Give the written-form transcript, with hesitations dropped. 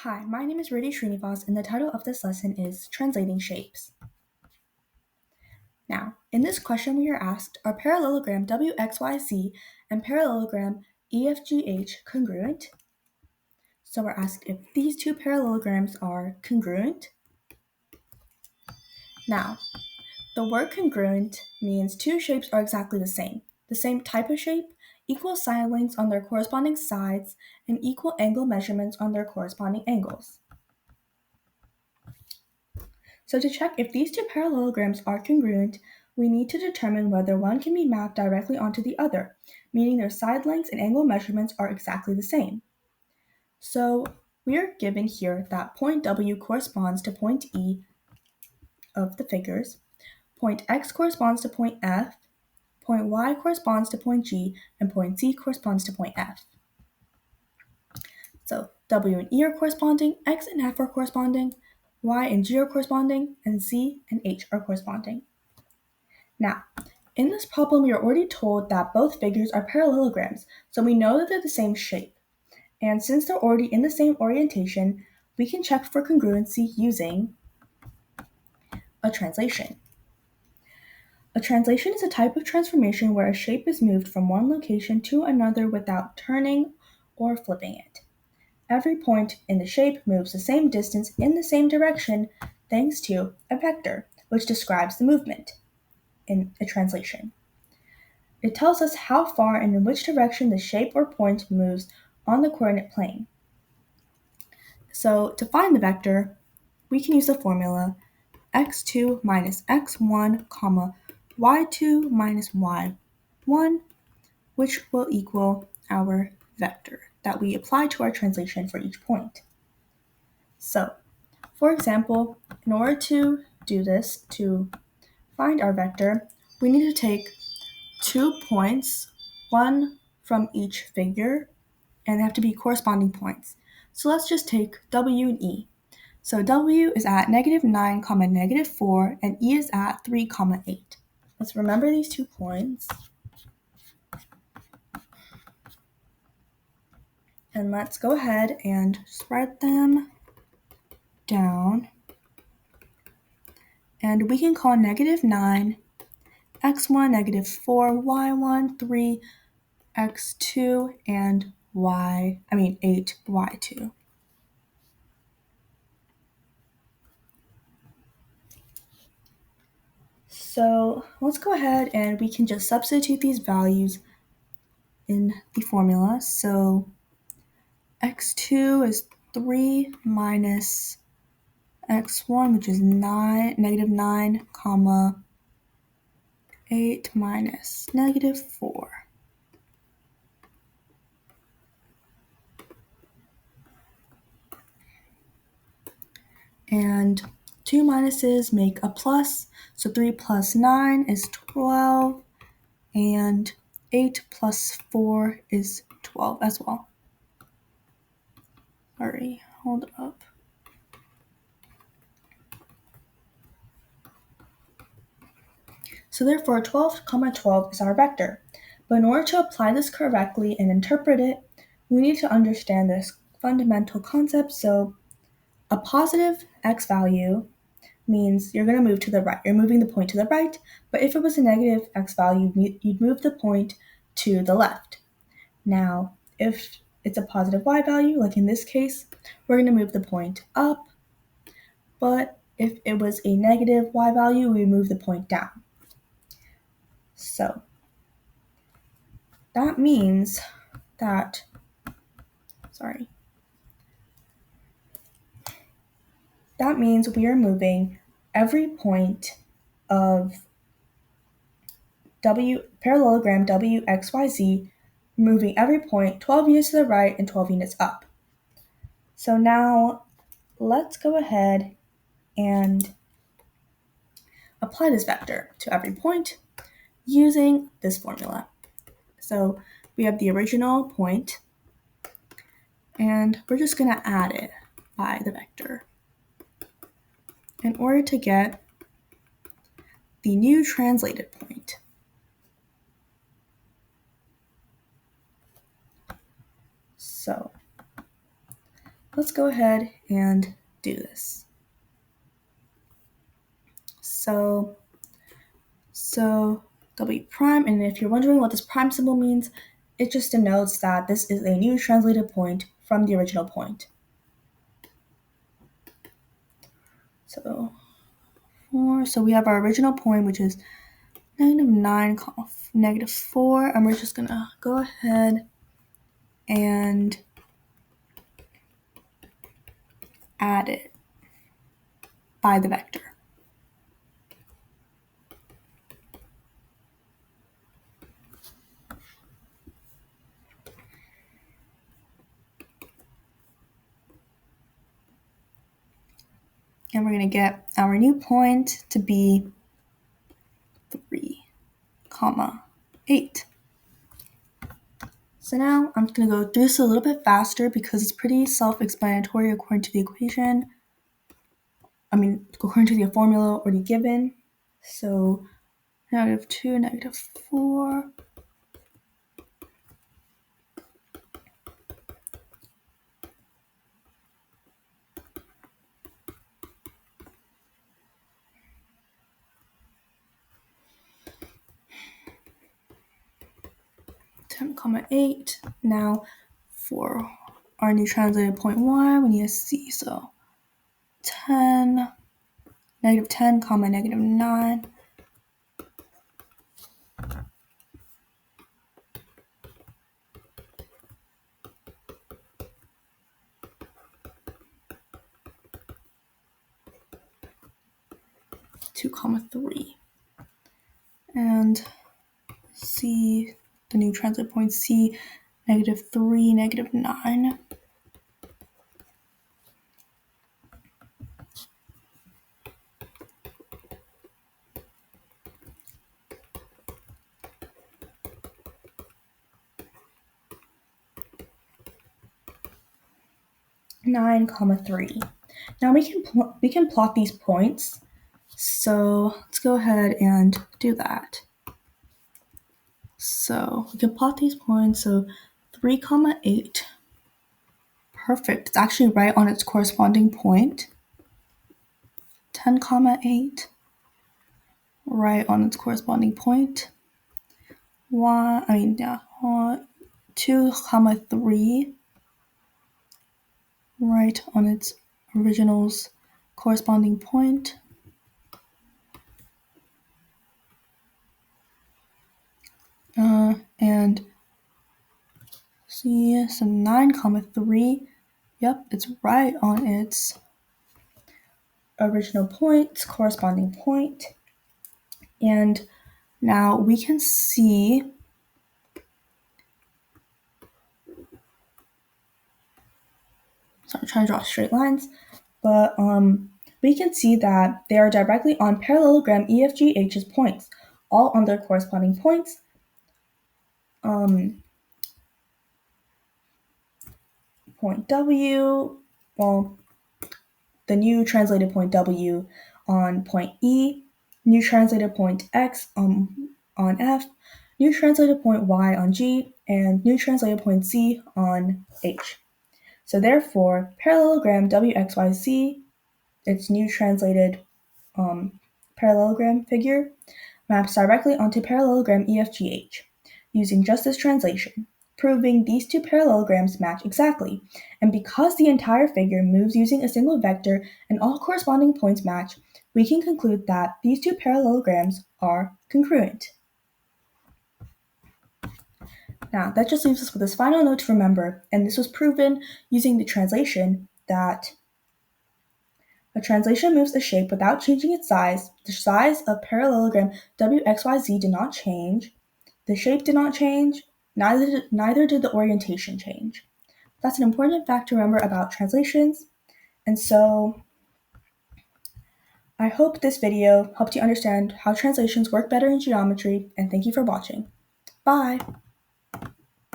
Hi, my name is Sreenivas, and the title of this lesson is Translating Shapes. Now, in this question we are asked, are parallelogram WXYZ and parallelogram EFGH congruent? So we're asked if these two parallelograms are congruent. Now, the word congruent means two shapes are exactly the same type of shape, equal side lengths on their corresponding sides, and equal angle measurements on their corresponding angles. So to check if these two parallelograms are congruent, we need to determine whether one can be mapped directly onto the other, meaning their side lengths and angle measurements are exactly the same. So we are given here that point W corresponds to point E of the figures, point X corresponds to point F, point Y corresponds to point G, and point Z corresponds to point F. So W and E are corresponding, X and F are corresponding, Y and G are corresponding, and Z and H are corresponding. Now, in this problem, we are already told that both figures are parallelograms, so we know that they're the same shape. And since they're already in the same orientation, we can check for congruency using a translation. A translation is a type of transformation where a shape is moved from one location to another without turning or flipping it. Every point in the shape moves the same distance in the same direction thanks to a vector, which describes the movement in a translation. It tells us how far and in which direction the shape or point moves on the coordinate plane. So to find the vector, we can use the formula x2 minus x1, comma, y2 minus y1, which will equal our vector that we apply to our translation for each point. So, for example, in order to do this, to find our vector, we need to take 2 points, one from each figure, and they have to be corresponding points. So let's just take W and E. So W is at -9, -4, and E is at 3, 8. Let's remember these 2 points. And let's go ahead and spread them down. And we can call -9 x1, -4, y1, 3, x2, and 8, y2. So let's go ahead and we can just substitute these values in the formula. So x2 is 3 minus x1, which is -9, comma, 8 minus -4. And 2 minuses make a plus, so 3 plus 9 is 12, and 8 plus 4 is 12 as well. Sorry, hold up. So therefore 12, 12 is our vector. But in order to apply this correctly and interpret it, we need to understand this fundamental concept. So a positive x value means you're going to move to the right. You're moving the point to the right, but if it was a negative x value, you'd move the point to the left. Now, if it's a positive y value, like in this case, we're going to move the point up, but if it was a negative y value, we move the point down. So that means that, that means we are moving every point of parallelogram WXYZ, moving every point 12 units to the right and 12 units up. So now let's go ahead and apply this vector to every point using this formula. So we have the original point, and we're just going to add it by the vector in order to get the new translated point. So let's go ahead and do this. So W prime, and if you're wondering what this prime symbol means, it just denotes that this is a new translated point from the original point. So we have our original point, which is -9, -4, and we're just gonna go ahead and add it by the vector. And we're going to get our new point to be 3, 8. So now I'm just going to go through this a little bit faster because it's pretty self-explanatory according to the equation. According to the formula already given. So -2, -4. (10,8). Now for our new translated point y, we need a c. So 10, -10, -9. (2,3). And c, the new translated point c, -3, -9. (9,3). Now we can plot these points. So let's go ahead and do that. So we can plot these points. So 3, 8. Perfect. It's actually right on its corresponding point. 10, 8. Right on its corresponding point. 2, 3. Right on its original's corresponding point. And see, so 9, 3. Yep, it's right on its original point, corresponding point. And now we can see I'm trying to draw straight lines, but we can see that they are directly on parallelogram EFGH's points, all on their corresponding points. Point W, well, the new translated point W on point E, new translated point X on F, new translated point Y on G, and new translated point Z on H. So therefore, parallelogram WXYZ, its new translated parallelogram figure, maps directly onto parallelogram EFGH, using just this translation, proving these two parallelograms match exactly. And because the entire figure moves using a single vector and all corresponding points match, we can conclude that these two parallelograms are congruent. Now, that just leaves us with this final note to remember, and this was proven using the translation that a translation moves a shape without changing its size. The size of parallelogram WXYZ did not change. The shape did not change. Neither did the orientation change. That's an important fact to remember about translations. And so I hope this video helped you understand how translations work better in geometry, and thank you for watching. Bye!